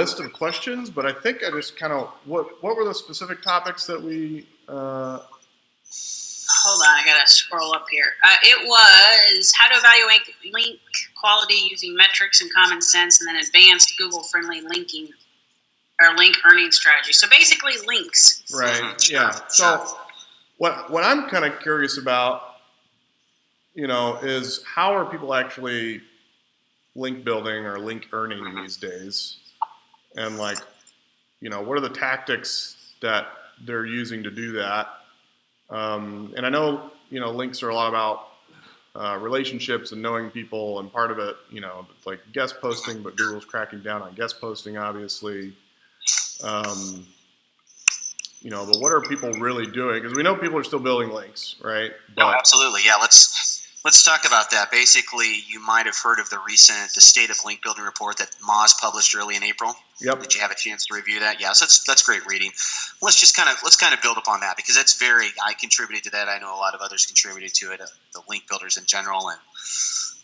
list of questions, but I think I just kind of what were the specific topics that we Hold on, I gotta scroll up here. It was how to evaluate link quality using metrics and common sense, and then advanced Google-friendly linking or link earning strategy. So basically, links. Right. Yeah. So what I'm kind of curious about, is how are people actually link building or link earning these days, and what are the tactics that they're using to do that? And I know, links are a lot about relationships and knowing people, and part of it, it's like guest posting, but Google's cracking down on guest posting, obviously. But what are people really doing? Because we know people are still building links, right? No, absolutely. Yeah, let's talk about that. Basically, you might have heard of the State of Link Building report that Moz published early in April. Yep. Did you have a chance to review that? Yeah, so that's great reading. Let's kind of build upon that, because I contributed to that. I know a lot of others contributed to it, the link builders in general, and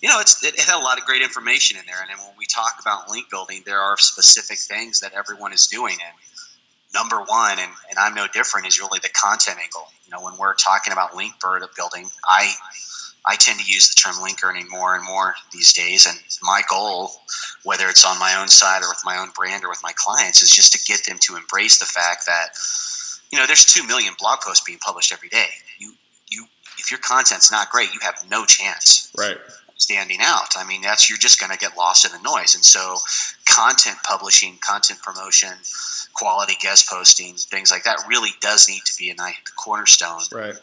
it had a lot of great information in there. And then when we talk about link building, there are specific things that everyone is doing. And number one, and I'm no different, is really the content angle. When we're talking about link building, I tend to use the term link earning more and more these days. And my goal, whether it's on my own side or with my own brand or with my clients, is just to get them to embrace the fact that, there's 2 million blog posts being published every day. If your content's not great, you have no chance. Right. Standing out. I mean, you're just going to get lost in the noise. And so content publishing, content promotion, quality guest posting, things like that really does need to be the cornerstone. Right.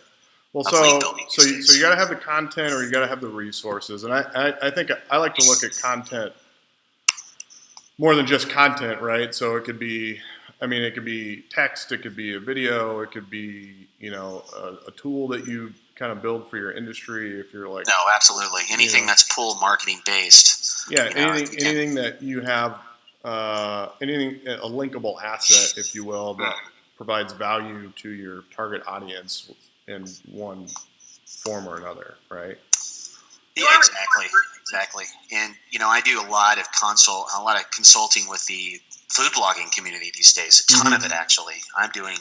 Well, so you got to have the content, or you got to have the resources. And I think I like to look at content more than just content, right? So it could be text, it could be a video, it could be, a tool that you kind of build for your industry. If you're like, no, absolutely. Anything that's pull marketing based. Yeah. Anything that you have, a linkable asset, if you will, that provides value to your target audience in one form or another, right? Yeah, exactly. And I do a lot of consulting with the food blogging community these days. A ton of it, actually. I'm doing,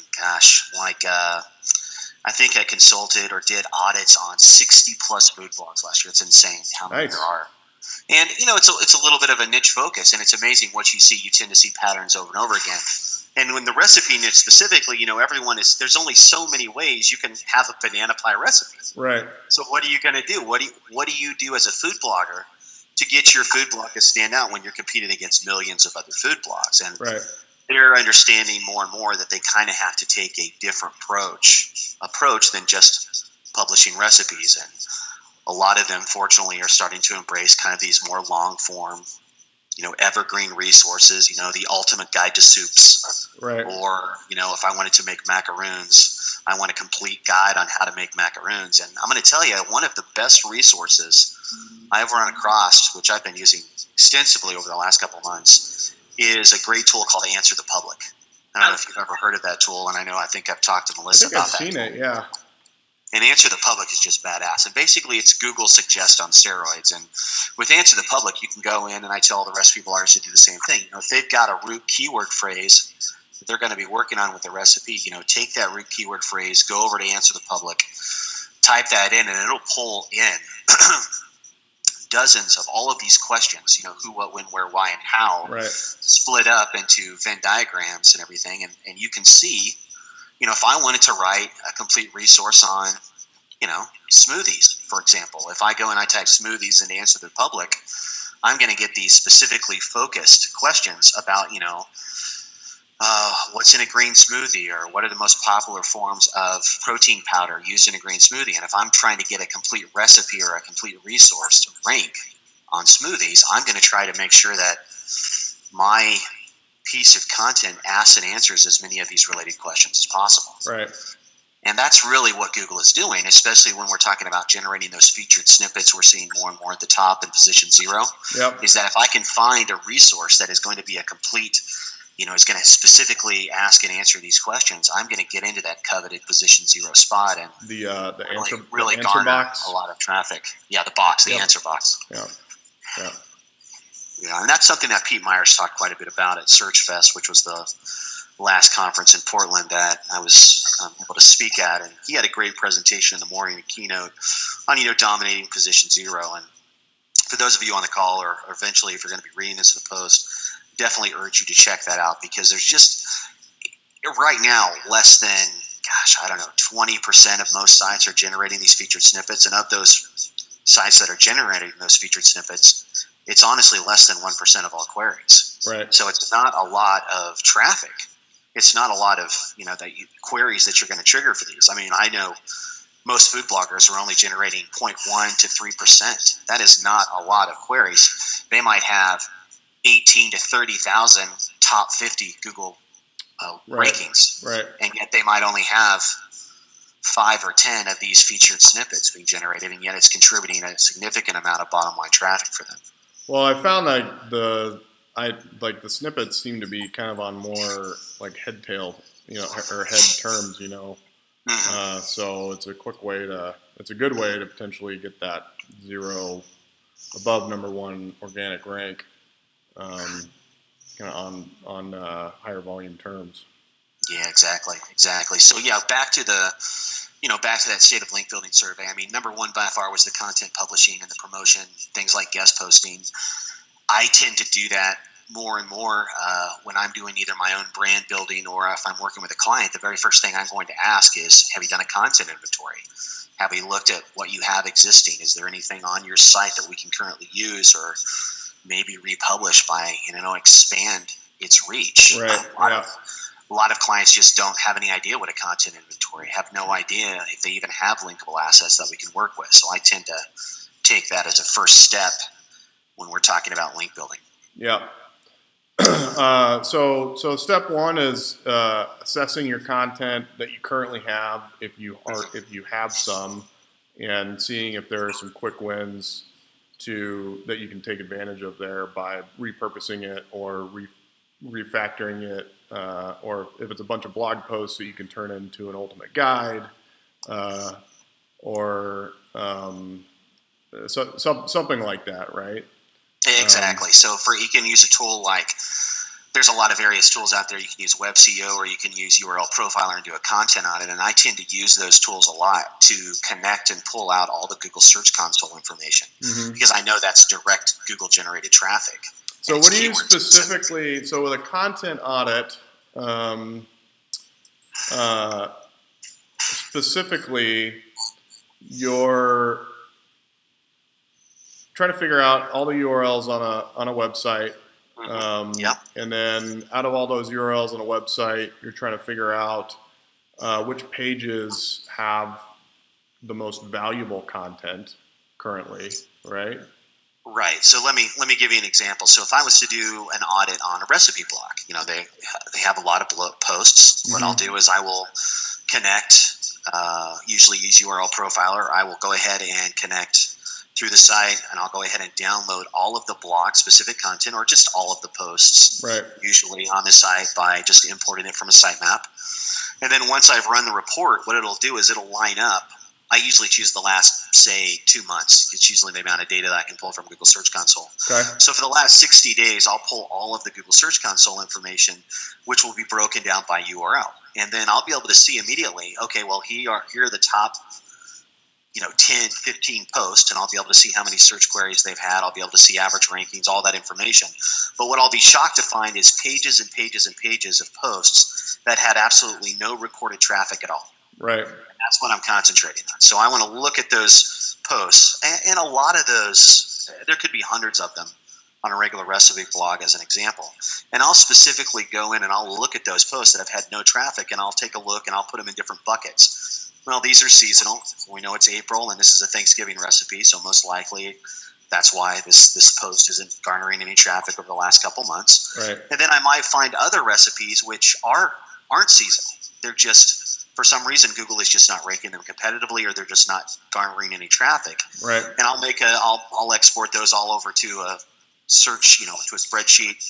I think I consulted or did audits on 60 plus food blogs last year. It's insane how many there are. And it's a little bit of a niche focus, and it's amazing what you see. You tend to see patterns over and over again. And when the recipe niche specifically, there's only so many ways you can have a banana pie recipe. Right. So what are you going to do? What do you do as a food blogger to get your food blog to stand out when you're competing against millions of other food blogs? And they're understanding more and more that they kind of have to take a different approach than just publishing recipes. And a lot of them, fortunately, are starting to embrace kind of these more long form, evergreen resources, the ultimate guide to soups. Right. Or, if I wanted to make macaroons, I want a complete guide on how to make macaroons. And I'm going to tell you, one of the best resources I've run across, which I've been using extensively over the last couple of months, is a great tool called Answer the Public. I don't know if you've ever heard of that tool, and I think I've talked to Melissa about that. I think I've seen it, yeah. And Answer the Public is just badass. And basically, it's Google Suggest on steroids. And with Answer the Public, you can go in, and I tell all the recipe bloggers to do the same thing. If they've got a root keyword phrase that they're going to be working on with the recipe, take that root keyword phrase, go over to Answer the Public, type that in, and it'll pull in dozens of all of these questions, who, what, when, where, why, and how, split up into Venn diagrams and everything. And you can see, if I wanted to write a complete resource on, smoothies, for example, if I go and I type smoothies into Answer the Public, I'm going to get these specifically focused questions about, what's in a green smoothie, or what are the most popular forms of protein powder used in a green smoothie. And if I'm trying to get a complete recipe or a complete resource to rank on smoothies, I'm going to try to make sure that my piece of content asks and answers as many of these related questions as possible. Right. And that's really what Google is doing, especially when we're talking about generating those featured snippets we're seeing more and more at the top in position 0. Yep. Is that if I can find a resource that is going to be a complete, is going to specifically ask and answer these questions, I'm going to get into that coveted position 0 spot and the really answer garner box. a lot of traffic. Yeah, the box, the answer box. Yeah. And that's something that Pete Myers talked quite a bit about at Search Fest, which was the last conference in Portland that I was able to speak at. And he had a great presentation in the morning, a keynote on, dominating position zero. And for those of you on the call, or eventually if you're going to be reading this in the post, definitely urge you to check that out, because there's just, right now, less than, 20% of most sites are generating these featured snippets. And of those sites that are generating those featured snippets, it's honestly less than 1% of all queries. Right. So it's not a lot of traffic. It's not a lot of, queries that you're going to trigger for these. I mean, I know most food bloggers are only generating 0.1 to 3%. That is not a lot of queries. They might have 18 to 30,000 top 50 Google rankings, right, and yet they might only have 5 or 10 of these featured snippets being generated, and yet it's contributing a significant amount of bottom line traffic for them. Well, I found like the snippets seem to be kind of on more like head tail, or head terms, Mm-hmm. So it's a good way to potentially get that zero above number one organic rank, kind of on higher volume terms. Yeah, exactly. So back to that state of link building survey. I mean, number one by far was the content publishing and the promotion, things like guest posting. I tend to do that more and more when I'm doing either my own brand building, or if I'm working with a client. The very first thing I'm going to ask is, have you done a content inventory? Have you looked at what you have existing? Is there anything on your site that we can currently use, or maybe republish by, expand its reach? Right. A lot of clients just don't have any idea what a content inventory, have no idea if they even have linkable assets that we can work with. So I tend to take that as a first step when we're talking about link building. Yeah. So step one is assessing your content that you currently have, if you have some, and seeing if there are some quick wins that you can take advantage of there by repurposing it or refactoring it, or if it's a bunch of blog posts that you can turn into an ultimate guide, or something like that, right? Exactly. So you can use a tool like, there's a lot of various tools out there. You can use WebCO, or you can use URL Profiler and do a content audit. And I tend to use those tools a lot to connect and pull out all the Google Search Console information, because I know that's direct Google generated traffic. So what do you specifically, so with a content audit, specifically, you're trying to figure out all the URLs on a website. And then out of all those URLs on a website, you're trying to figure out which pages have the most valuable content currently, right? Right. So let me give you an example. So if I was to do an audit on a recipe blog, they have a lot of posts. What I'll do is I will connect, usually use URL Profiler. I will go ahead and connect through the site, and I'll go ahead and download all of the blog specific content, or just all of the posts, right, usually on the site, by just importing it from a sitemap. And then once I've run the report, what it'll do is it'll line up. I usually choose the last, say, 2 months. It's usually the amount of data that I can pull from Google Search Console. Okay. So for the last 60 days, I'll pull all of the Google Search Console information, which will be broken down by URL. And then I'll be able to see immediately, okay, well, here are the top 10, 15 posts, and I'll be able to see how many search queries they've had. I'll be able to see average rankings, all that information. But what I'll be shocked to find is pages and pages and pages of posts that had absolutely no recorded traffic at all. Right. And that's what I'm concentrating on. So I want to look at those posts, and a lot of those, there could be hundreds of them on a regular recipe blog as an example. And I'll specifically go in and I'll look at those posts that have had no traffic, and I'll take a look and I'll put them in different buckets. Well, these are seasonal. We know it's April, and this is a Thanksgiving recipe, so most likely that's why this post isn't garnering any traffic over the last couple months. Right. And then I might find other recipes which aren't seasonal. They're just, for some reason, Google is just not ranking them competitively, or they're just not garnering any traffic. Right. And I'll export those all over to a search, to a spreadsheet.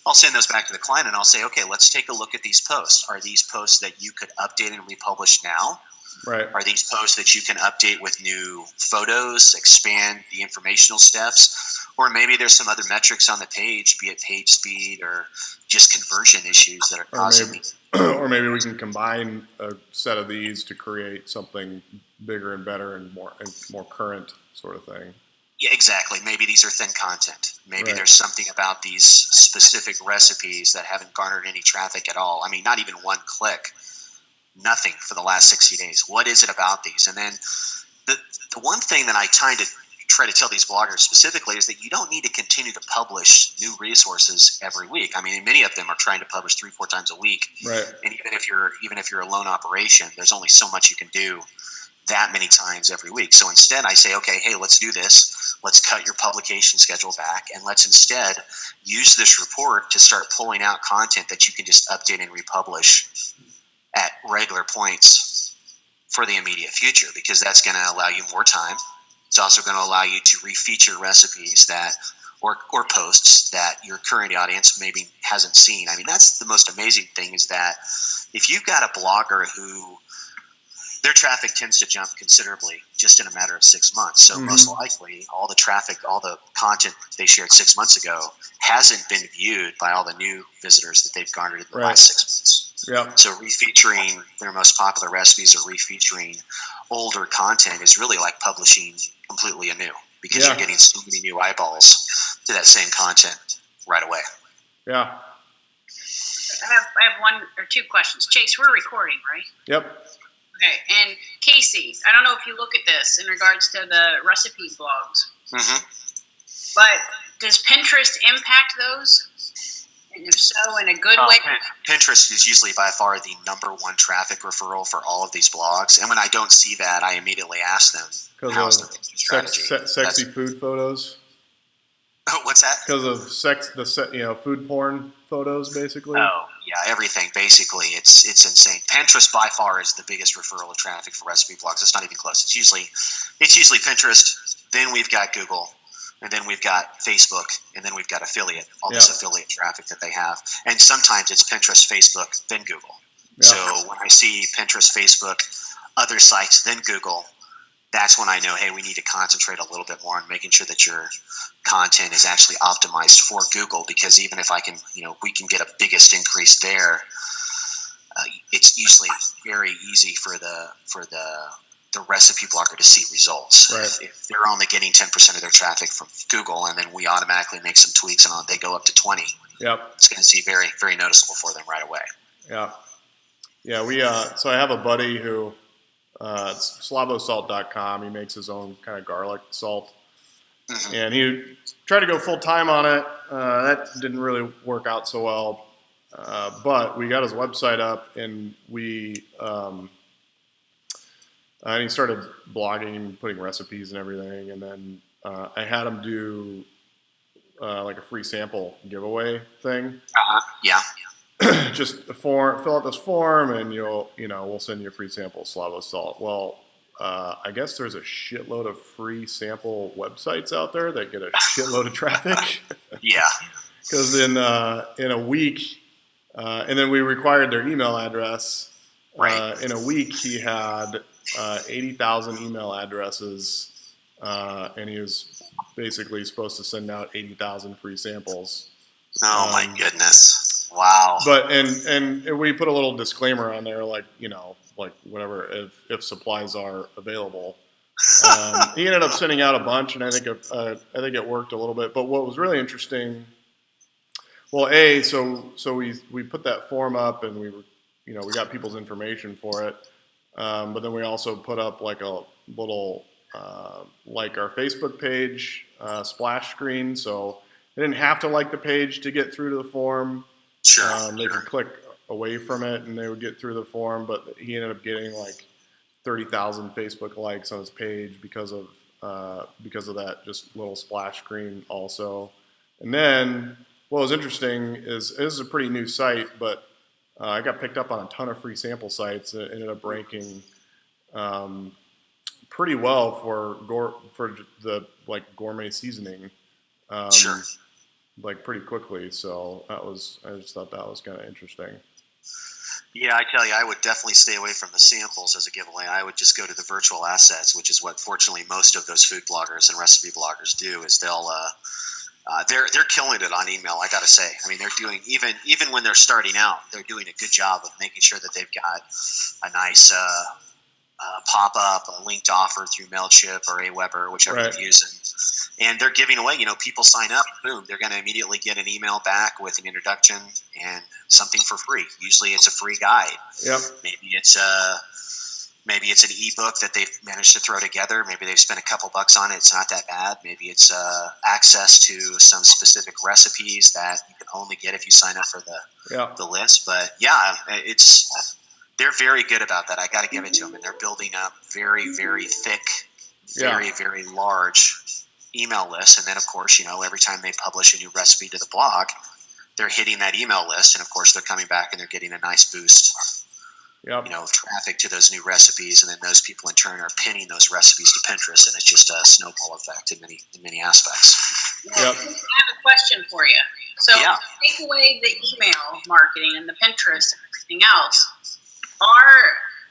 I'll send those back to the client, and I'll say, okay, let's take a look at these posts. Are these posts that you could update and republish now? Right. Are these posts that you can update with new photos, expand the informational steps, or maybe there's some other metrics on the page, be it page speed or just conversion issues that are causing me. Or maybe we can combine a set of these to create something bigger and better and more current sort of thing. Yeah, exactly. Maybe these are thin content. Maybe Right. there's something about these specific recipes that haven't garnered any traffic at all. I mean, not even one click, nothing for the last 60 days. What is it about these? And then the one thing that I try to tell these bloggers specifically is that you don't need to continue to publish new resources every week. I mean, many of them are trying to publish 3-4 times a week. Right. And even if you're a lone operation, there's only so much you can do that many times every week. So instead I say, okay, hey, let's do this. Let's cut your publication schedule back, and let's instead use this report to start pulling out content that you can just update and republish at regular points for the immediate future, because that's going to allow you more time. It's also going to allow you to refeature recipes that or posts that your current audience maybe hasn't seen. I mean, that's the most amazing thing, is that if you've got a blogger who their traffic tends to jump considerably just in a matter of 6 months. So most likely all the traffic, all the content they shared 6 months ago hasn't been viewed by all the new visitors that they've garnered in the last 6 months. Yeah. So refeaturing their most popular recipes or refeaturing older content is really like publishing completely anew, because you're getting so many new eyeballs to that same content right away. Yeah. I have one or two questions. Chase, we're recording, right? Yep. Okay, and Casey, I don't know if you look at this in regards to the recipe blogs, but does Pinterest impact those? And if so, in a good way? Pinterest is usually by far the number one traffic referral for all of these blogs. And when I don't see that, I immediately ask them, how's their strategy? Sexy food photos. What's that? Because of food porn photos, basically. Oh, yeah, everything. Basically, it's insane. Pinterest by far is the biggest referral of traffic for recipe blogs. It's not even close. It's usually Pinterest. Then we've got Google, and then we've got Facebook, and then we've got affiliate. All this affiliate traffic that they have, and sometimes it's Pinterest, Facebook, then Google. Yeah. So when I see Pinterest, Facebook, other sites, then Google, that's when I know, hey, we need to concentrate a little bit more on making sure that your content is actually optimized for Google, because even if we can get a biggest increase there, it's usually very easy for the recipe blogger to see results. Right. If they're only getting 10% of their traffic from Google, and then we automatically make some tweaks and they go up to 20, it's going to see very, very noticeable for them right away. Yeah. Yeah. So I have a buddy who, it's slavosalt.com. He makes his own kind of garlic salt. And he tried to go full time on it. That didn't really work out so well. But we got his website up, and and he started blogging and putting recipes and everything. And then I had him do like a free sample giveaway thing. Yeah. Just fill out this form, and we'll send you a free sample of Slavo salt. Well, I guess there's a shitload of free sample websites out there that get a shitload of traffic. Yeah. Because in a week, and then we required their email address. Right. In a week, he had 80,000 email addresses, and he was basically supposed to send out 80,000 free samples. Oh my goodness. Wow. But and we put a little disclaimer on there, like whatever, if supplies are available. He ended up sending out a bunch, and I think it worked a little bit. But what was really interesting, so we put that form up, and we got people's information for it. But then we also put up like a little like our Facebook page splash screen, so they didn't have to like the page to get through to the form. Sure. They could click away from it, and they would get through the form. But he ended up getting like 30,000 Facebook likes on his page because of that just little splash screen also. And then what was interesting is this is a pretty new site, but I got picked up on a ton of free sample sites. It ended up ranking pretty well for the gourmet seasoning. Sure. Like pretty quickly. So I just thought that was kind of interesting. Yeah, I tell you, I would definitely stay away from the samples as a giveaway. I would just go to the virtual assets, which is what fortunately most of those food bloggers and recipe bloggers do. Is they're killing it on email. I got to say, I mean, they're doing even when they're starting out, they're doing a good job of making sure that they've got a nice pop up, a linked offer through Mailchimp or Aweber, whichever Right. they're using. And they're giving away, people sign up, boom, they're going to immediately get an email back with an introduction and something for free. Usually it's a free guide. Yep. Maybe it's an ebook that they've managed to throw together. Maybe they've spent a couple bucks on it. It's not that bad. Maybe it's access to some specific recipes that you can only get if you sign up for the list. But yeah, they're very good about that. I got to give it to them. And they're building up very, very thick, very, very large email lists. And then, of course, every time they publish a new recipe to the blog, they're hitting that email list. And, of course, they're coming back and they're getting a nice boost, of traffic to those new recipes. And then those people, in turn, are pinning those recipes to Pinterest. And it's just a snowball effect in many aspects. Well, I have a question for you. So take away the email marketing and the Pinterest and everything else.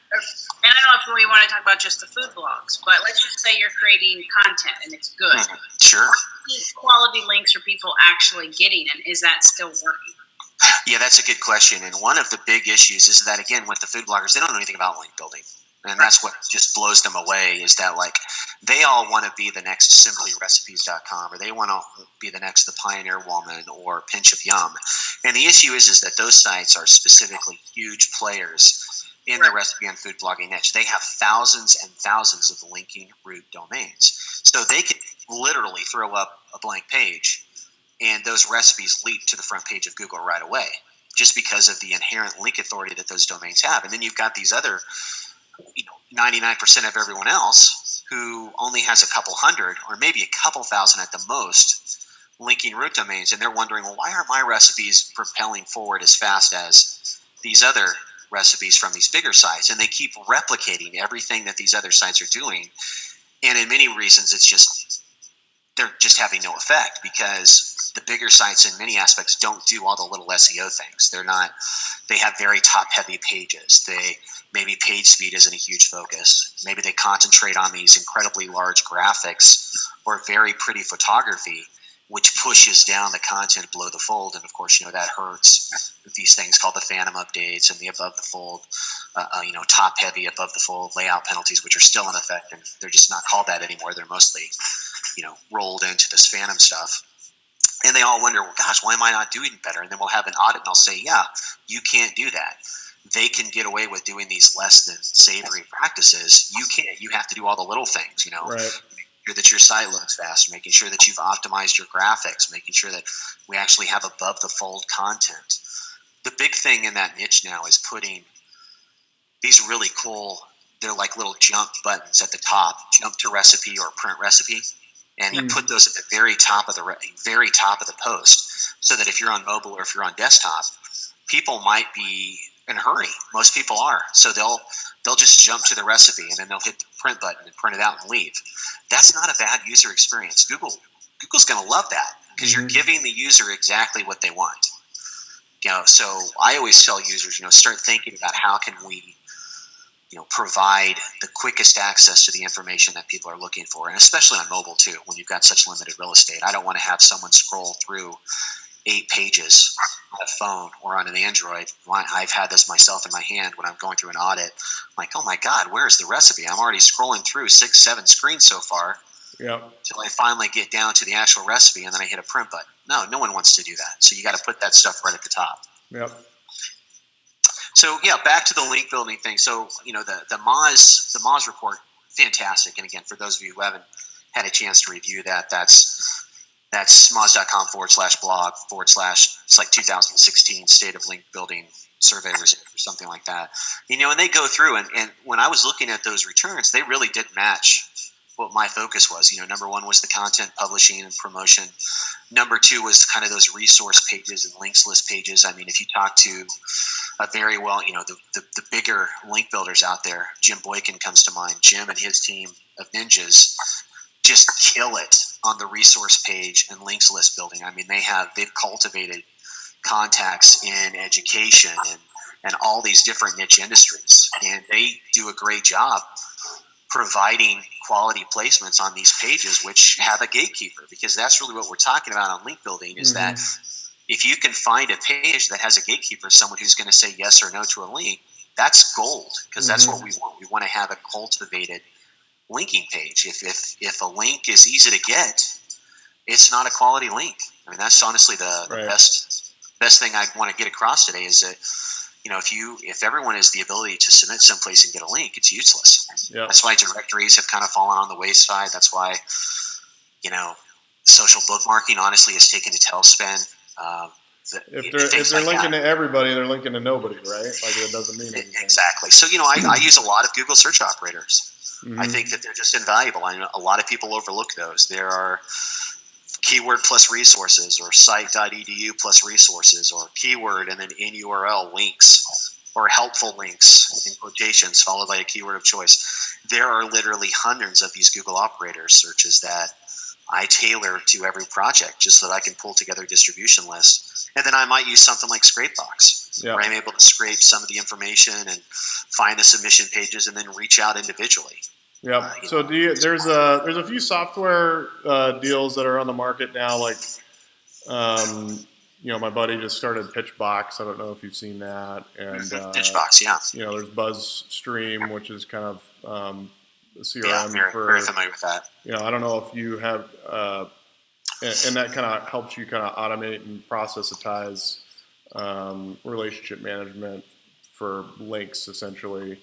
And I don't know if we want to talk about just the food blogs, but let's just say you're creating content and it's good. Mm-hmm. Sure. What quality links are people actually getting, and is that still working? Yeah, that's a good question. And one of the big issues is that, again, with the food bloggers, they don't know anything about link building. And that's what just blows them away, is that, like, they all want to be the next simplyrecipes.com, or they want to be the next The Pioneer Woman or Pinch of Yum. And the issue is that those sites are specifically huge players in the recipe and food blogging niche. They have thousands and thousands of linking root domains. So they could literally throw up a blank page and those recipes leap to the front page of Google right away, just because of the inherent link authority that those domains have. And then you've got these other 99% of everyone else who only has a couple hundred or maybe a couple thousand at the most linking root domains. And they're wondering, well, why aren't my recipes propelling forward as fast as these other recipes from these bigger sites? And they keep replicating everything that these other sites are doing. And in many reasons, they're just having no effect, because the bigger sites in many aspects don't do all the little SEO things. They have very top heavy pages. Maybe page speed isn't a huge focus. Maybe they concentrate on these incredibly large graphics or very pretty photography, which pushes down the content below the fold. And of course, that hurts with these things called the phantom updates and the above the fold, top heavy above the fold layout penalties, which are still in effect. And they're just not called that anymore. They're mostly, rolled into this phantom stuff. And they all wonder, well, gosh, why am I not doing better? And then we'll have an audit and I'll say, yeah, you can't do that. They can get away with doing these less than savory practices. You can't. You have to do all the little things, Right. Making sure that your site loads fast, making sure that you've optimized your graphics, making sure that we actually have above the fold content. The big thing in that niche now is putting these really cool, they're like little jump buttons at the top, jump to recipe or print recipe. And you put those at the very top of the post, so that if you're on mobile or if you're on desktop, people might be in a hurry. Most people are, so they'll just jump to the recipe and then they'll hit the print button and print it out and leave. That's not a bad user experience. Google's going to love that, because you're giving the user exactly what they want. So I always tell users, start thinking about how can we provide the quickest access to the information that people are looking for, and especially on mobile too, when you've got such limited real estate. I don't want to have someone scroll through 8 pages on a phone or on an Android. I've had this myself in my hand when I'm going through an audit. I'm like, oh my God, where's the recipe? I'm already scrolling through 6, 7 screens so far. Yep. Till I finally get down to the actual recipe, and then I hit a print button. No one wants to do that. So you got to put that stuff right at the top. Yep. So yeah, back to the link building thing. So the Moz report, fantastic. And again, for those of you who haven't had a chance to review that, that's moz.com/blog/ it's like 2016 state of link building survey result or something like that. And they go through and when I was looking at those returns, they really did match what my focus was. Number one was the content publishing and promotion. Number two was kind of those resource pages and links list pages. I mean, if you talk to very well, the bigger link builders out there, Jim Boykin comes to mind. Jim and his team of ninjas just kill it on the resource page and links list building. I mean, they've cultivated contacts in education and all these different niche industries. And they do a great job providing quality placements on these pages, which have a gatekeeper, because that's really what we're talking about on link building is that if you can find a page that has a gatekeeper, someone who's going to say yes or no to a link, that's gold, because that's what we want. We want to have a cultivated linking page. If a link is easy to get, it's not a quality link. I mean, that's honestly the best thing I want to get across today is that, if everyone has the ability to submit someplace and get a link, it's useless. Yep. That's why directories have kind of fallen on the wayside. That's why, social bookmarking honestly has taken a tailspin. If they're linking to everybody, they're linking to nobody, right? Like it doesn't mean anything. Exactly. So, I use a lot of Google search operators. I think that they're just invaluable. I know a lot of people overlook those. There are keyword plus resources, or site.edu plus resources, or keyword and then in URL links, or helpful links in quotations followed by a keyword of choice. There are literally hundreds of these Google operator searches that I tailor to every project just so that I can pull together distribution lists. And then I might use something like Scrapebox, where I'm able to scrape some of the information and find the submission pages and then reach out individually. Yeah. So there's a few software deals that are on the market now. Like, my buddy just started Pitchbox. I don't know if you've seen that. And Pitchbox, yeah. There's BuzzStream, which is kind of a CRM. Yeah, very familiar with that. I don't know if you have, and that kind of helps you kind of automate and processitize relationship management for links, essentially.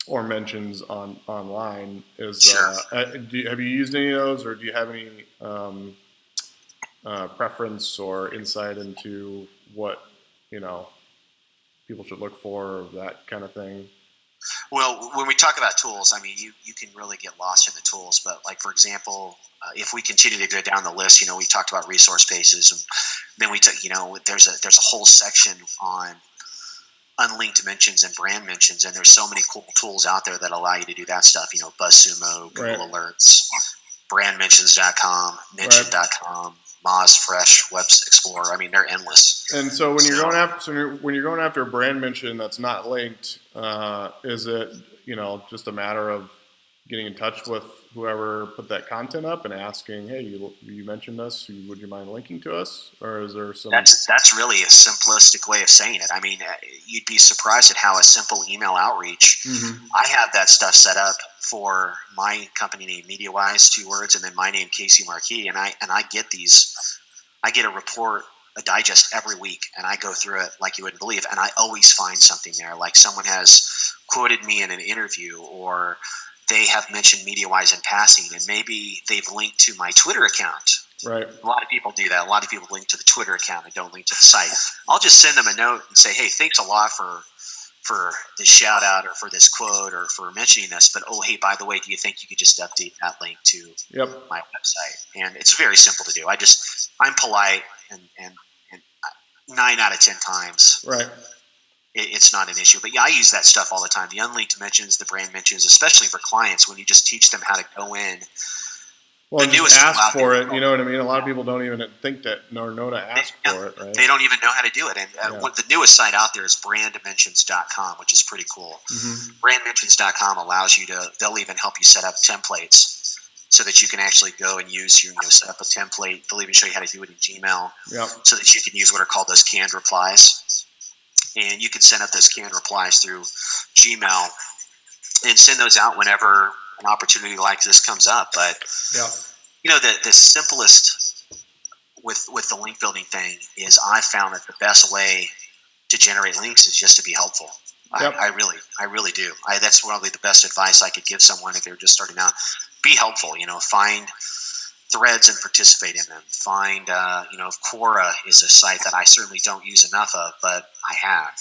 Or mentions online is. Sure. Have you used any of those, or do you have any preference or insight into what people should look for, or that kind of thing? Well, when we talk about tools, I mean, you can really get lost in the tools. But like, for example, if we continue to go down the list, we talked about resource pages, and then we took, there's a whole section on unlinked mentions and brand mentions, and there's so many cool tools out there that allow you to do that stuff. BuzzSumo, Google Alerts, brandmentions.com, mention.com, MozFresh, Web Explorer. I mean, they're endless. And so when you're going after a brand mention that's not linked, is it just a matter of getting in touch with whoever put that content up and asking, hey, you mentioned us, would you mind linking to us? Or is there some... That's really a simplistic way of saying it. I mean, you'd be surprised at how a simple email outreach, I have that stuff set up for my company name, MediaWise, 2 words, and then my name, Casey Markee, and I get a report, a digest every week, and I go through it like you wouldn't believe, and I always find something there, like someone has quoted me in an interview, or they have mentioned MediaWise in passing, and maybe they've linked to my Twitter account. Right. A lot of people do that. A lot of people link to the Twitter account and don't link to the site. I'll just send them a note and say, hey, thanks a lot for this shout out, or for this quote, or for mentioning this. But, oh, hey, by the way, do you think you could just update that link to my website? And it's very simple to do. I'm polite, and 9 out of 10 times. Right. It's not an issue. But yeah, I use that stuff all the time. The unlinked mentions, the brand mentions, especially for clients, when you just teach them how to go in. Well, just ask for it. You know what I mean? A lot of people don't even think that, nor know to ask for it, right? They don't even know how to do it. And the newest site out there is brandmentions.com, which is pretty cool. Brandmentions.com allows you they'll even help you set up templates so that you can actually go and use set up a template. They'll even show you how to do it in Gmail so that you can use what are called those canned replies. And you can send up those canned replies through Gmail and send those out whenever an opportunity like this comes up. But the simplest with the link building thing is I found that the best way to generate links is just to be helpful. I really do. That's probably the best advice I could give someone if they're just starting out. Be helpful. Find threads and participate in them. Find, Quora is a site that I certainly don't use enough of, but I have.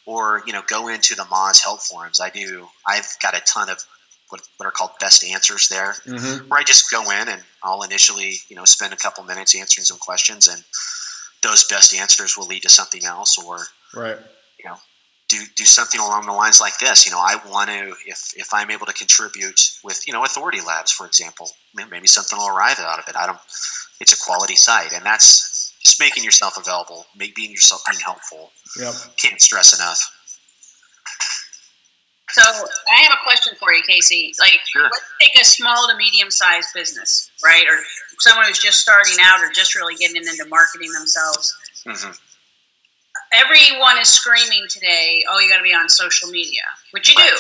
Or, go into the Moz help forums. I've got a ton of what are called best answers there, where I just go in and I'll initially, spend a couple minutes answering some questions, and those best answers will lead to something else, or, do something along the lines like this. I want to, if I'm able to contribute with, AuthorityLabs, for example, maybe something will arrive out of it. It's a quality site, and that's just making yourself available, being helpful. Yep. Can't stress enough. So I have a question for you, Casey. Like, Sure. let's take a small to medium-sized business, right? Or someone who's just starting out or just really getting into marketing themselves. Mm-hmm. Everyone is screaming today, oh, you got to be on social media, which you do.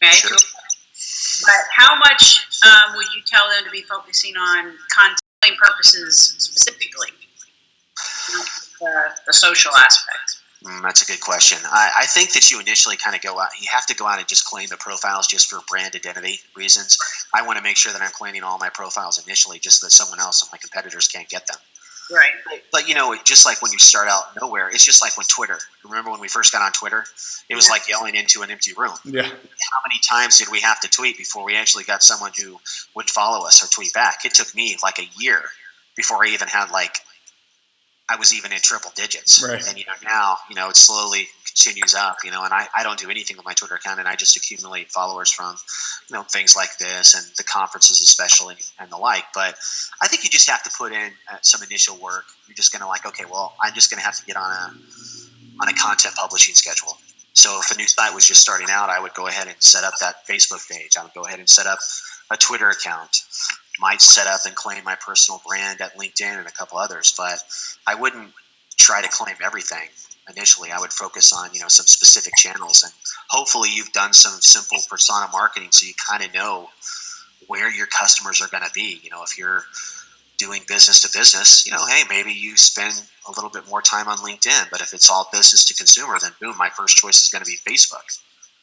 Okay. Sure. But how much would you tell them to be focusing on content purposes specifically? The social aspect. That's a good question. I think that you initially kind of you have to go out and just claim the profiles just for brand identity reasons. I want to make sure that I'm claiming all my profiles initially just so that someone else or my competitors can't get them. Right. But, just like when you start out nowhere, it's just like when Twitter. Remember when we first got on Twitter? It was like yelling into an empty room. Yeah. How many times did we have to tweet before we actually got someone who would follow us or tweet back? It took me like a year before I even had I was even in triple digits. Right. And, now, it slowly continues up, and I don't do anything with my Twitter account, and I just accumulate followers from, things like this and the conferences especially and the like. But I think you just have to put in some initial work. You're just going to okay, well, I'm just going to have to get on a content publishing schedule. So if a new site was just starting out, I would go ahead and set up that Facebook page. I would go ahead and set up a Twitter account. Might set up and claim my personal brand at LinkedIn and a couple others, but I wouldn't try to claim everything initially. I would focus on, some specific channels, and hopefully you've done some simple persona marketing so you kind of know where your customers are going to be. If you're doing business to business, hey, maybe you spend a little bit more time on LinkedIn, but if it's all business to consumer, then boom, my first choice is going to be Facebook.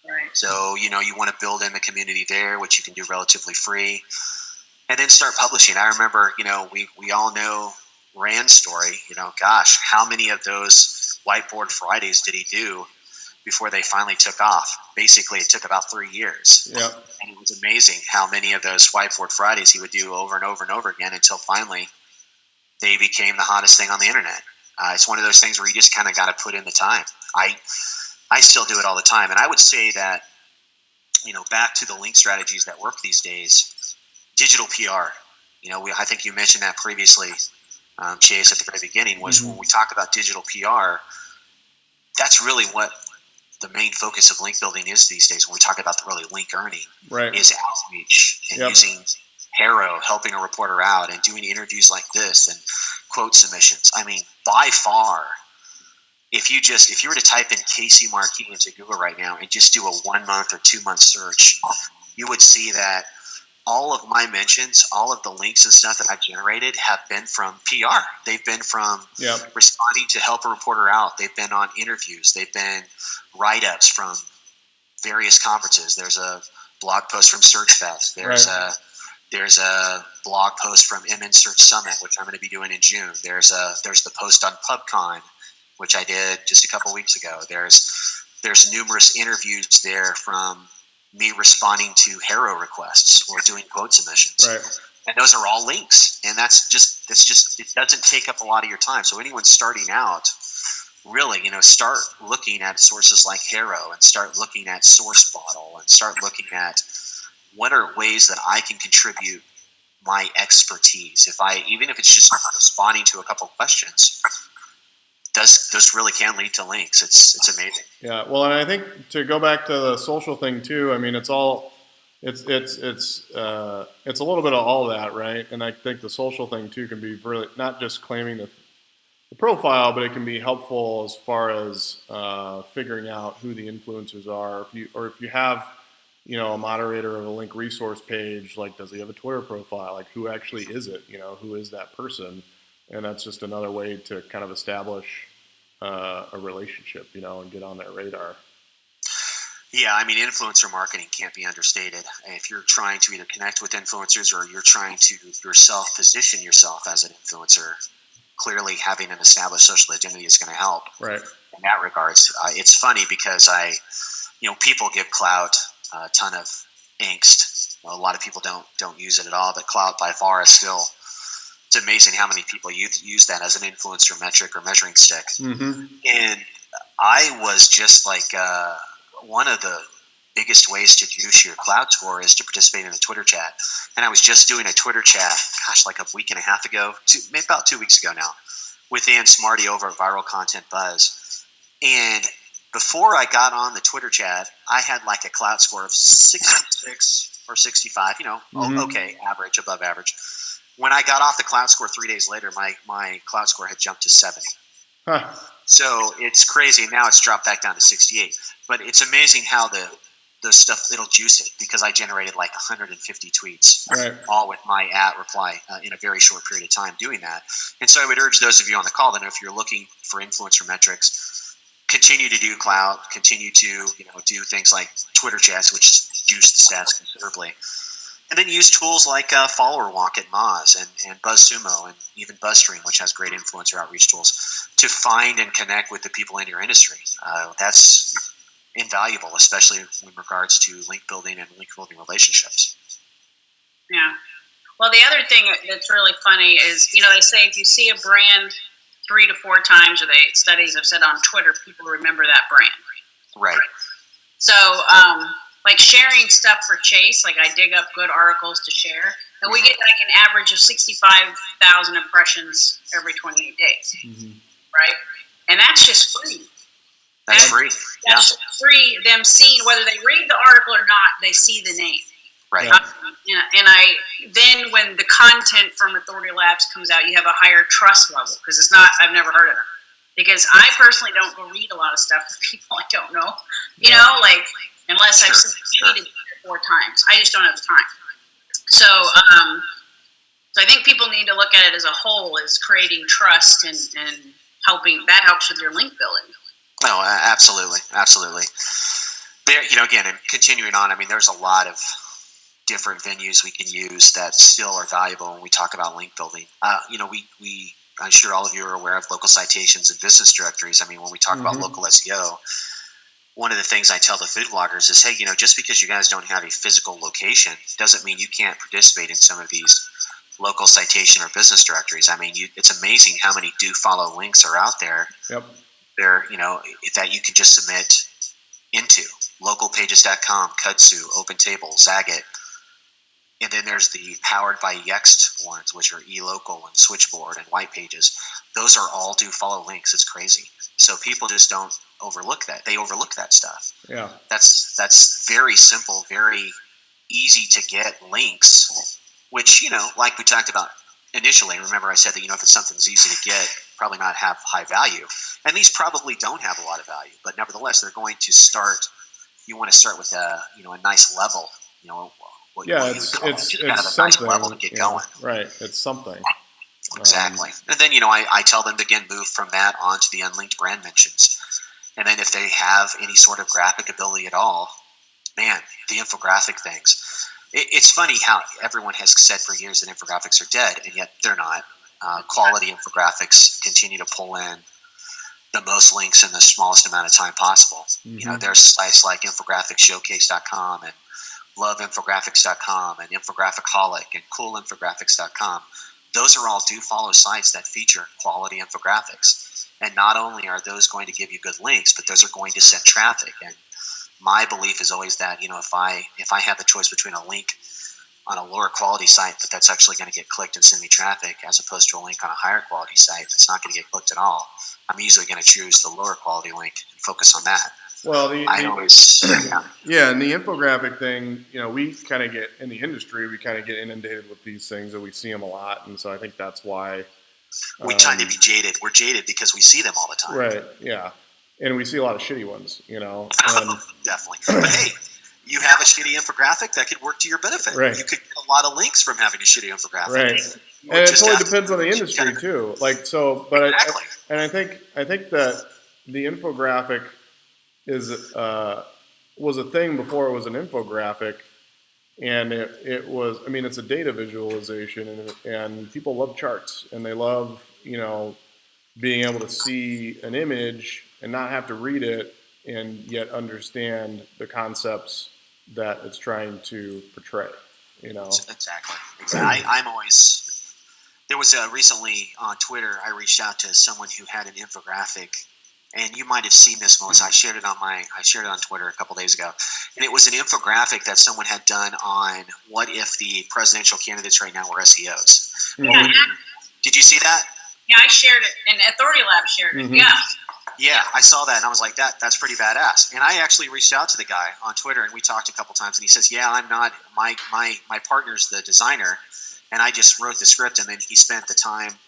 Right. So, you want to build in the community there, which you can do relatively free. And then start publishing. I remember, we all know Rand's story. Gosh, how many of those Whiteboard Fridays did he do before they finally took off? Basically, it took about 3 years. Yep. And it was amazing how many of those Whiteboard Fridays he would do over and over and over again until finally they became the hottest thing on the internet. It's one of those things where you just kind of got to put in the time. I still do it all the time. And I would say that, back to the link strategies that work these days, digital PR, I think you mentioned that previously, Chase, at the very beginning, was when we talk about digital PR, that's really what the main focus of link building is these days. When we talk about the really link earning, Right. is outreach and using Haro, helping a reporter out, and doing interviews like this and quote submissions. I mean, by far, if you were to type in Casey Markee into Google right now and just do a 1 month or 2 month search, you would see that all of my mentions, all of the links and stuff that I've generated have been from PR. They've been from responding to help a reporter out. They've been on interviews. They've been write-ups from various conferences. There's a blog post from SearchFest. There's a blog post from MN Search Summit, which I'm going to be doing in June. There's the post on PubCon, which I did just a couple weeks ago. There's numerous interviews there from me responding to Haro requests or doing quote submissions. Right. And those are all links. And it doesn't take up a lot of your time. So anyone starting out, really, start looking at sources like Haro and start looking at SourceBottle and start looking at what are ways that I can contribute my expertise. Even if it's just responding to a couple questions, those really can lead to links. It's amazing. Yeah, well, and I think to go back to the social thing too, I mean, it's a little bit of all that, right? And I think the social thing too can be really not just claiming the profile, but it can be helpful as far as figuring out who the influencers are. If you have, a moderator of a link resource page, like, does he have a Twitter profile? Like, who actually is it? Who is that person? And that's just another way to kind of establish a relationship, and get on their radar. Yeah, I mean, influencer marketing can't be understated. If you're trying to either connect with influencers or you're trying to yourself position yourself as an influencer, clearly having an established social identity is going to help. Right. In that regards, it's funny because people give clout a ton of angst. A lot of people don't use it at all, but clout by far is still. It's amazing how many people use that as an influencer metric or measuring stick. Mm-hmm. And I was just like, one of the biggest ways to use your cloud score is to participate in a Twitter chat. And I was just doing a Twitter chat, like a week and a half ago, maybe about 2 weeks ago now, with Ann Smarty over at Viral Content Buzz. And before I got on the Twitter chat, I had like a clout score of 66 or 65, okay, average, above average. When I got off the clout score 3 days later, my clout score had jumped to 70. Huh. So it's crazy. Now it's dropped back down to 68. But it's amazing how the stuff, it'll juice it, because I generated like 150 tweets, Right. all with my reply in a very short period of time doing that. And so I would urge those of you on the call that if you're looking for influencer metrics, continue to do clout, continue to do things like Twitter chats, which juice the stats considerably. And then use tools like Follower Walk at Moz and BuzzSumo and even BuzzStream, which has great influencer outreach tools, to find and connect with the people in your industry. That's invaluable, especially in regards to link building and link building relationships. Yeah. Well, the other thing that's really funny is, they say if you see a brand 3 to 4 times, or studies have said on Twitter, people remember that brand. Right. So, like sharing stuff for Chase, like I dig up good articles to share, and we get like an average of 65,000 impressions every 28 days, right? And that's just free. That's free. That's free. Them seeing whether they read the article or not, they see the name. Right. And then when the content from AuthorityLabs comes out, you have a higher trust level, because I've never heard of them. Because I personally don't go read a lot of stuff from people I don't know, unless I've seen it 4 times. I just don't have the time. So I think people need to look at it as a whole, as creating trust and helping. That helps with your link building. No, absolutely. Absolutely. There, again, and continuing on, there's a lot of different venues we can use that still are valuable when we talk about link building. I'm sure all of you are aware of local citations and business directories. When we talk about local SEO, one of the things I tell the food bloggers is, hey, just because you guys don't have a physical location doesn't mean you can't participate in some of these local citation or business directories. It's amazing how many do follow links are out there. Yep. There, that you can just submit into localpages.com, Kudzu, OpenTable, Zagat. And then there's the powered by Yext ones, which are eLocal and Switchboard and White Pages. Those are all do follow links. It's crazy. So people just don't overlook that. They overlook that stuff. Yeah. That's very simple, very easy to get links, which, like we talked about initially, remember I said that, if it's something that's easy to get, probably not have high value. And these probably don't have a lot of value, but nevertheless, they're going to start. You want to start with a nice level, it's kind of a something, nice level to get going. Right. It's something. Exactly. And then, I tell them to again move from that onto the unlinked brand mentions. And then if they have any sort of graphic ability at all, man, the infographic things. It's funny how everyone has said for years that infographics are dead, and yet they're not. Quality infographics continue to pull in the most links in the smallest amount of time possible. There's sites like infographicsshowcase.com and loveinfographics.com and Infographicholic and coolinfographics.com. Those are all do follow sites that feature quality infographics. And not only are those going to give you good links, but those are going to send traffic. And my belief is always that, if I have the choice between a link on a lower quality site, but that's actually going to get clicked and send me traffic, as opposed to a link on a higher quality site that's not going to get clicked at all, I'm usually going to choose the lower quality link and focus on that. Well, and the infographic thing, we kind of get in the industry, we kind of get inundated with these things, and we see them a lot, and so I think that's why we tend to be jaded. We're jaded because we see them all the time. Right. Yeah, and we see a lot of shitty ones, Definitely. But hey, you have a shitty infographic that could work to your benefit. Right. You could get a lot of links from having a shitty infographic. Right. And it totally depends on the industry too. Exactly. I think that the infographic was a thing before it was an infographic, and it was. It's a data visualization, and people love charts, and they love being able to see an image and not have to read it, and yet understand the concepts that it's trying to portray. Exactly. I'm always. There was recently on Twitter, I reached out to someone who had an infographic, and you might have seen this, Melissa. I shared it on Twitter a couple days ago, and it was an infographic that someone had done on what if the presidential candidates right now were SEOs. Yeah. Did you see that? Yeah, I shared it, and AuthorityLabs shared it. Mhm. Yeah. Yeah, I saw that and I was like, that's pretty badass. And I actually reached out to the guy on Twitter and we talked a couple times and he says, yeah, I'm not, my partner's the designer and I just wrote the script and then he spent the time,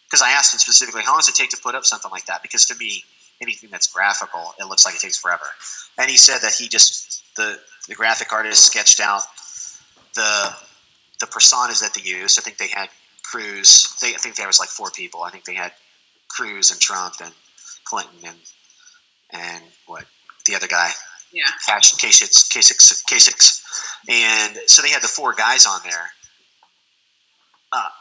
because I asked him specifically, how long does it take to put up something like that? Because to me, anything that's graphical, it looks like it takes forever. And he said that he just, the graphic artist sketched out the personas that they used. I think they had Cruz, I think there was like 4 people. I think they had Cruz and Trump and Clinton and what the other guy, Yeah. Kasich, and so they had the 4 guys on there.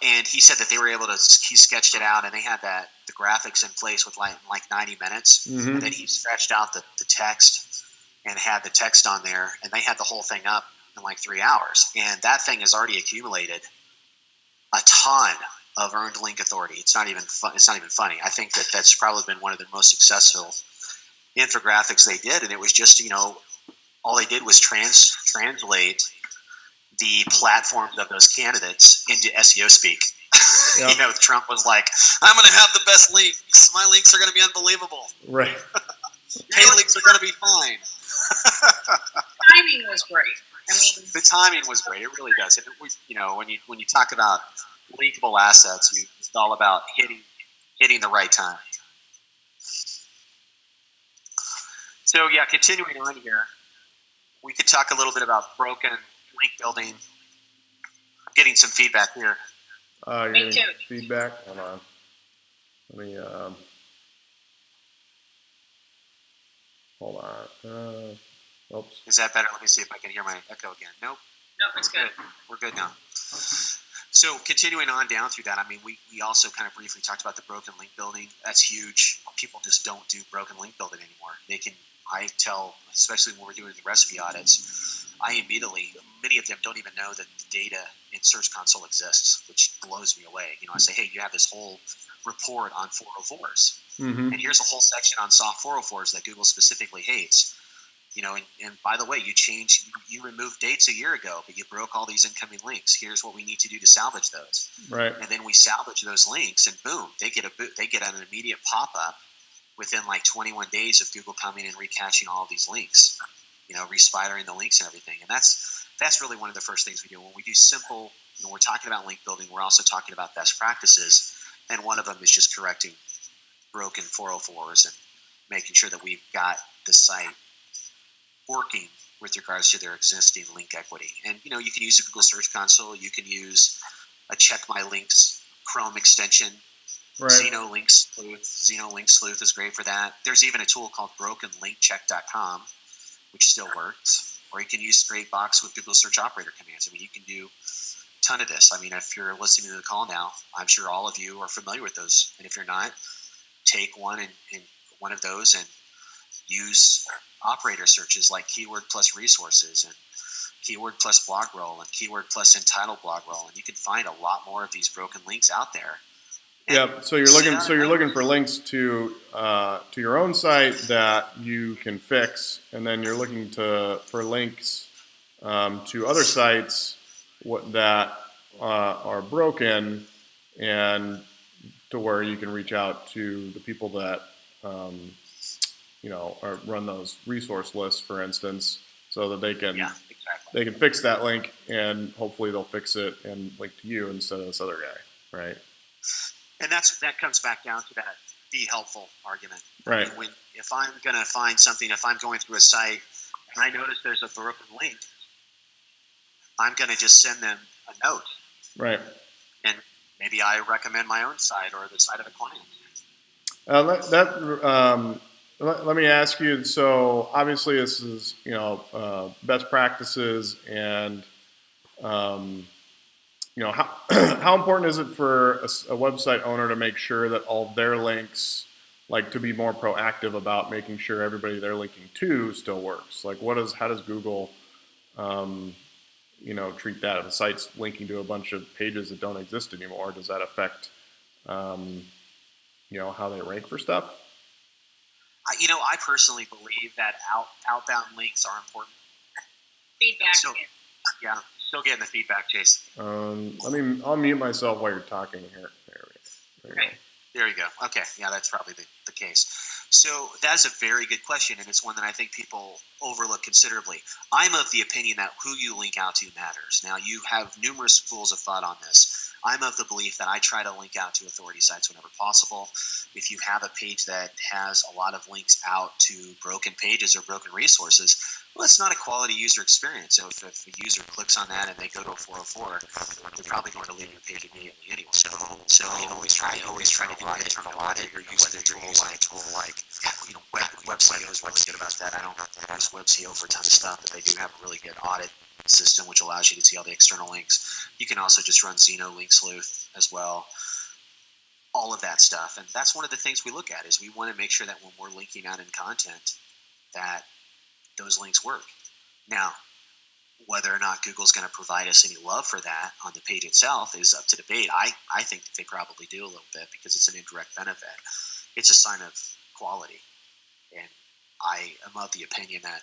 And he said that they were able to. He sketched it out, and they had the graphics in place with like 90 minutes, Mhm. and then he stretched out the text and had the text on there, and they had the whole thing up in like 3 hours. And that thing has already accumulated a ton of earned link authority. It's not even funny. I think that's probably been one of the most successful infographics they did, and it was just, all they did was translate the platforms of those candidates into SEO speak. Yep. Trump was like, I'm going to have the best links. My links are going to be unbelievable. Right. Pay links are going to be fine. Timing was great. I mean, the timing was great. It really does. And when you talk about linkable assets, it's all about hitting the right time. So yeah, continuing on here, we could talk a little bit about broken link building. I'm getting some feedback here. You're Me getting too. feedback? Hold on. Let me, hold on. Oops. Is that better? Let me see if I can hear my echo again. Nope. no, it's good. We're good now. So continuing on down through that, I mean, we also kind of briefly talked about the broken link building. That's huge. People just don't do broken link building anymore. I tell, especially when we're doing the recipe audits, many of them don't even know that the data in Search Console exists, which blows me away. I say, hey, you have this whole report on 404s. Mm-hmm. And here's a whole section on soft 404s that Google specifically hates. And by the way, you removed dates a year ago, but you broke all these incoming links. Here's what we need to do to salvage those. Right. And then we salvage those links, and boom, they get an immediate pop up within like 21 days of Google coming and recaching all of these links, respidering the links and everything. And that's really one of the first things we do when we do simple. We're talking about link building. We're also talking about best practices, and one of them is just correcting broken 404s and making sure that we've got the site working with regards to their existing link equity. And you can use the Google Search Console. You can use a Check My Links Chrome extension. Right. Xeno Link Sleuth is great for that. There's even a tool called BrokenLinkCheck.com, which still works. Or you can use Straight Box with Google Search Operator commands. I mean, you can do a ton of this. I mean, if you're listening to the call now, I'm sure all of you are familiar with those. And if you're not, take one of those and use operator searches like keyword plus resources and keyword plus blog roll and keyword plus entitled blog roll, and you can find a lot more of these broken links out there. Yeah, so you're looking for links to your own site that you can fix, and then you're looking for links to other sites that are broken, and to where you can reach out to the people that or run those resource lists, for instance, so that they can they can fix that link, and hopefully they'll fix it and link to you instead of this other guy, right? And that comes back down to that be helpful argument. Right. I mean, if I'm going to find something, if I'm going through a site and I notice there's a broken link, I'm going to just send them a note. Right. And maybe I recommend my own site or the site of a client. Let me ask you. So obviously, this is best practices, and how important is it for a website owner to make sure that all their links, like to be more proactive about making sure everybody they're linking to still works? Like, how does Google, treat that? If a site's linking to a bunch of pages that don't exist anymore, does that affect, how they rank for stuff? I personally believe that outbound links are important. Feedback. Yeah, still getting the feedback, Jason. I'll mute myself while you're talking here. There we go. Okay. There you go. Okay, yeah, that's probably the case. So that's a very good question, and it's one that I think people overlook considerably. I'm of the opinion that who you link out to matters. Now, you have numerous schools of thought on this. I'm of the belief that I try to link out to authority sites whenever possible. If you have a page that has a lot of links out to broken pages or broken resources, well, it's not a quality user experience. So if a user clicks on that and they go to a 404, they're probably going to leave your page immediately anyway. So you always try to do an internal audit. You're using a tool like WebSEO is really good about that. I don't use WebSEO for a ton of stuff, but they do have a really good audit system which allows you to see all the external links. You can also just run Xeno Link Sleuth as well. All of that stuff, and that's one of the things we look at is we want to make sure that when we're linking out in content that those links work. Now, whether or not Google's going to provide us any love for that on the page itself is up to debate. I think that they probably do a little bit because it's an indirect benefit. It's a sign of quality, and I am of the opinion that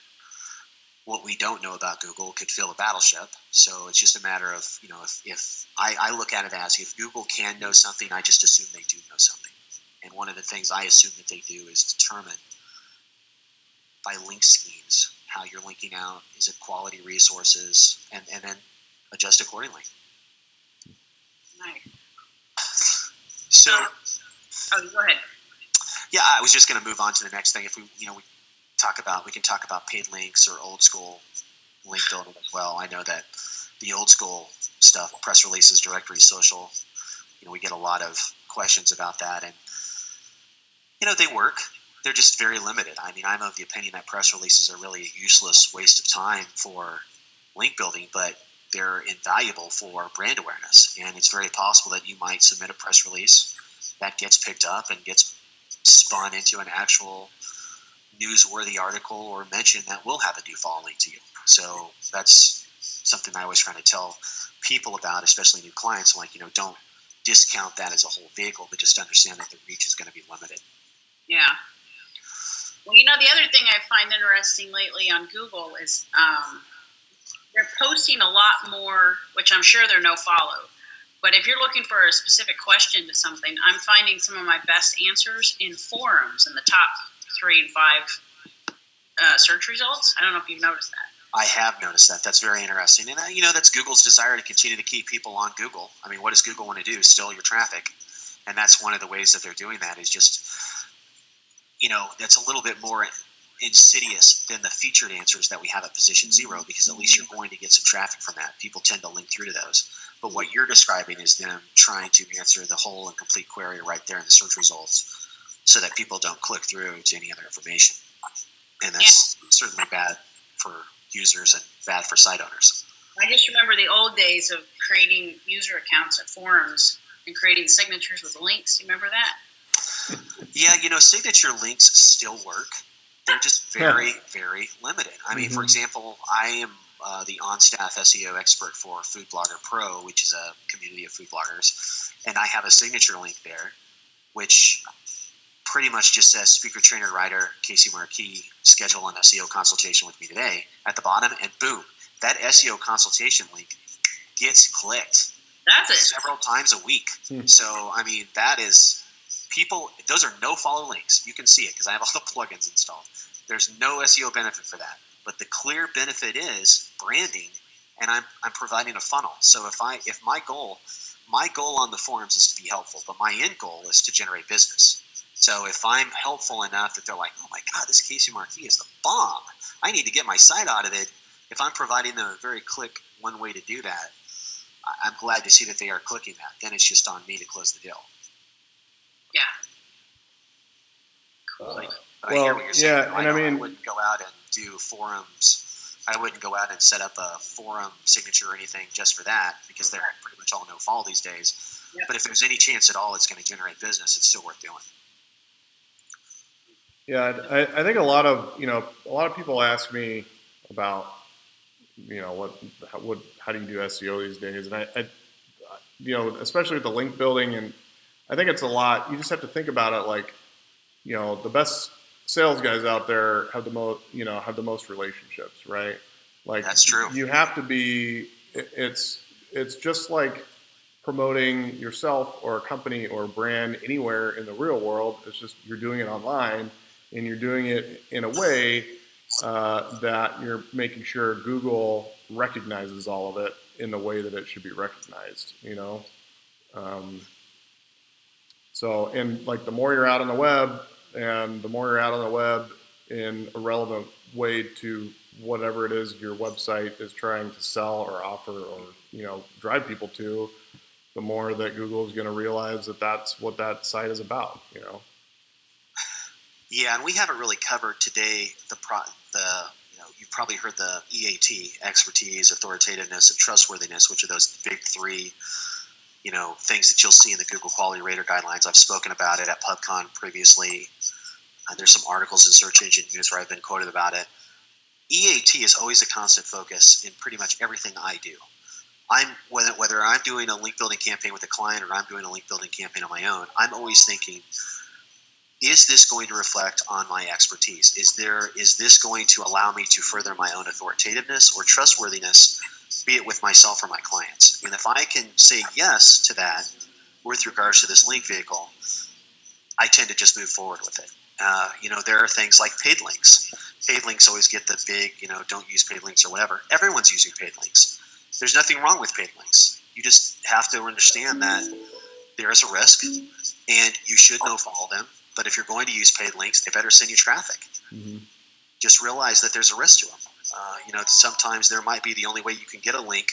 what we don't know about Google could fill a battleship. So it's just a matter of, if I look at it as if Google can know something, I just assume they do know something. And one of the things I assume that they do is determine by link schemes how you're linking out, is it quality resources, and then adjust accordingly. Nice. So, go ahead. Yeah, I was just going to move on to the next thing. If we can talk about paid links or old school link building as well. I know that the old school stuff, press releases, directories, social, we get a lot of questions about that, and they work. They're just very limited. I mean, I'm of the opinion that press releases are really a useless waste of time for link building, but they're invaluable for brand awareness. And it's very possible that you might submit a press release that gets picked up and gets spun into an actual newsworthy article or mention that will have a do follow link to you. So that's something I always try to tell people about, especially new clients. Like, don't discount that as a whole vehicle, but just understand that the reach is going to be limited. Yeah. Well, the other thing I find interesting lately on Google is they're posting a lot more, which I'm sure they're no follow. But if you're looking for a specific question to something, I'm finding some of my best answers in forums in the top 3 and 5 search results. I don't know if you've noticed that. I have noticed that. That's very interesting. And, that's Google's desire to continue to keep people on Google. I mean, what does Google want to do? Steal your traffic. And that's one of the ways that they're doing that is just, that's a little bit more insidious than the featured answers that we have at position 0, because at least you're going to get some traffic from that. People tend to link through to those. But what you're describing is them trying to answer the whole and complete query right there in the search results so that people don't click through to any other information. And that's certainly bad for users and bad for site owners. I just remember the old days of creating user accounts at forums and creating signatures with links. Do you remember that? Yeah, signature links still work. They're just very, very limited. I mean, for example, I am the on-staff SEO expert for Food Blogger Pro, which is a community of food bloggers, and I have a signature link there, which pretty much just says speaker, trainer, writer, Casey Markee, schedule an SEO consultation with me today at the bottom, and boom, that SEO consultation link gets clicked. That's it. Several times a week. So, I mean, that is... those are no follow links. You can see it because I have all the plugins installed. There's no SEO benefit for that. But the clear benefit is branding, and I'm providing a funnel. So if my goal on the forums is to be helpful, but my end goal is to generate business. So if I'm helpful enough that they're like, oh my God, this Casey Markee is the bomb. I need to get my site audited. If I'm providing them a very quick one way to do that, I'm glad to see that they are clicking that. Then it's just on me to close the deal. Yeah. Cool. I hear what you're saying. Yeah, and I mean, I wouldn't go out and do forums. I wouldn't go out and set up a forum signature or anything just for that, because they're pretty much all no follow these days. Yep. But if there's any chance at all it's going to generate business, it's still worth doing. Yeah, I think a lot of people ask me about, how do you do SEO these days? And I especially with the link building, and I think it's a lot. You just have to think about it like, the best sales guys out there have the most relationships, right? Like, that's true. You have to be. It's just like promoting yourself or a company or a brand anywhere in the real world. It's just you're doing it online, and you're doing it in a way that you're making sure Google recognizes all of it in the way that it should be recognized, you know? So, and like the more you're out on the web, and the more you're out on the web in a relevant way to whatever it is your website is trying to sell or offer or, you know, drive people to, the more that Google is going to realize that that's what that site is about, you know? Yeah, and we haven't really covered today you've probably heard the EAT, expertise, authoritativeness, and trustworthiness, which are those big three, things that you'll see in the Google Quality Rater Guidelines. I've spoken about it at PubCon previously. There's some articles in Search Engine News where I've been quoted about it. EAT is always a constant focus in pretty much everything I do. Whether I'm doing a link building campaign with a client or I'm doing a link building campaign on my own, I'm always thinking, is this going to reflect on my expertise? Is this going to allow me to further my own authoritativeness or trustworthiness, be it with myself or my clients? And if I can say yes to that with regards to this link vehicle, I tend to just move forward with it. There are things like paid links. Paid links always get the big, don't use paid links or whatever. Everyone's using paid links. There's nothing wrong with paid links. You just have to understand that there is a risk, and you should follow them. But if you're going to use paid links, they better send you traffic. Mm-hmm. Just realize that there's a risk to them. Sometimes there might be the only way you can get a link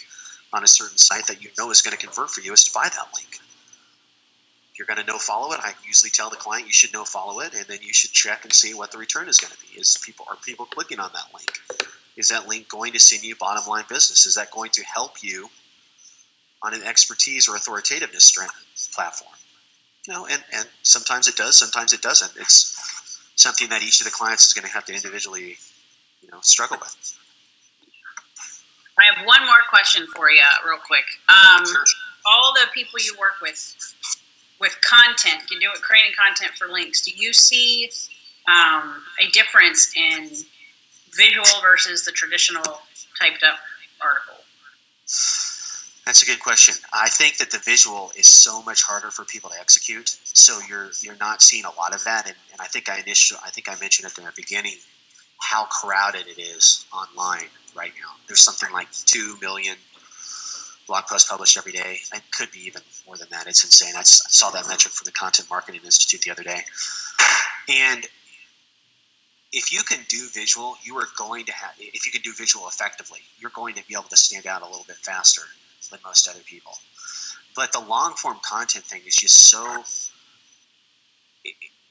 on a certain site that is going to convert for you is to buy that link. If you're going to follow it, I usually tell the client you should follow it, and then you should check and see what the return is going to be. Are people clicking on that link? Is that link going to send you bottom line business? Is that going to help you on an expertise or authoritativeness platform? And sometimes it does, sometimes it doesn't. It's something that each of the clients is going to have to individually, struggle with. I have one more question for you, real quick. Sure. All the people you work with content, creating content for links, do you see a difference in visual versus the traditional typed up article? That's a good question. I think that the visual is so much harder for people to execute. So you're not seeing a lot of that. And I think I mentioned at the beginning how crowded it is online right now. There's something like 2 million blog posts published every day. It could be even more than that. It's insane. I saw that metric from the Content Marketing Institute the other day. And if you can do visual, if you can do visual effectively, you're going to be able to stand out a little bit faster than most other people. But the long form content thing is just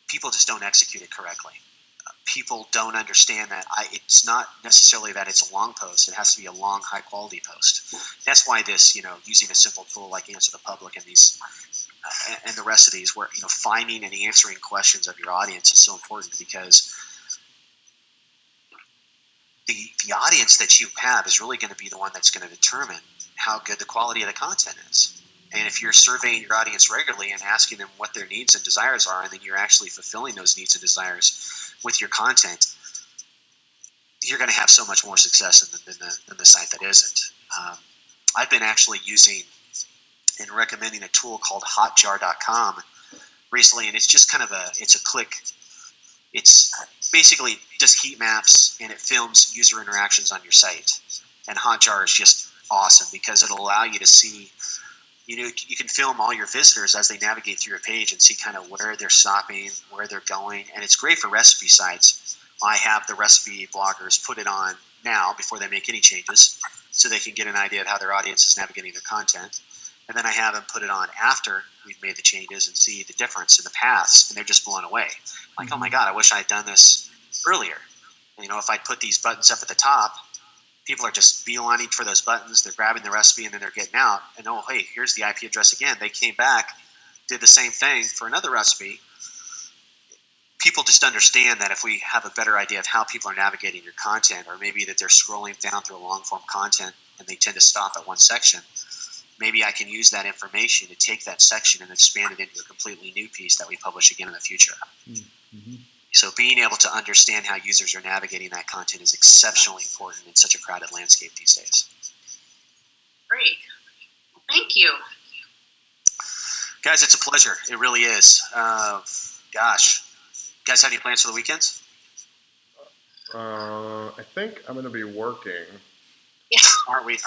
people just don't execute it correctly. People don't understand that it's not necessarily that it's a long post. It has to be a long, high quality post. That's why this, using a simple tool like Answer the Public and these and the rest of these, where finding and answering questions of your audience is so important, because the audience that you have is really going to be the one that's going to determine how good the quality of the content is. And if you're surveying your audience regularly and asking them what their needs and desires are, and then you're actually fulfilling those needs and desires with your content, you're going to have so much more success than the site that isn't. I've been actually using and recommending a tool called hotjar.com recently, and it's just it's basically just heat maps, and it films user interactions on your site. And Hotjar is just awesome because it'll allow you to see, you can film all your visitors as they navigate through your page and see kind of where they're stopping, where they're going. And it's great for recipe sites. I have the recipe bloggers put it on now before they make any changes, so they can get an idea of how their audience is navigating their content. And then I have them put it on after we've made the changes and see the difference in the paths, and they're just blown away. Like, oh my God, I wish I had done this earlier. And, if I put these buttons up at the top, people are just beelining for those buttons. They're grabbing the recipe and then they're getting out. And oh, hey, here's the IP address again. They came back, did the same thing for another recipe. People just understand that if we have a better idea of how people are navigating your content, or maybe that they're scrolling down through a long form content and they tend to stop at one section, maybe I can use that information to take that section and expand it into a completely new piece that we publish again in the future. Mm-hmm. So being able to understand how users are navigating that content is exceptionally important in such a crowded landscape these days. Great. Thank you. Guys, it's a pleasure. It really is. Gosh, you guys have any plans for the weekends? I think I'm going to be working. Yeah. Aren't we?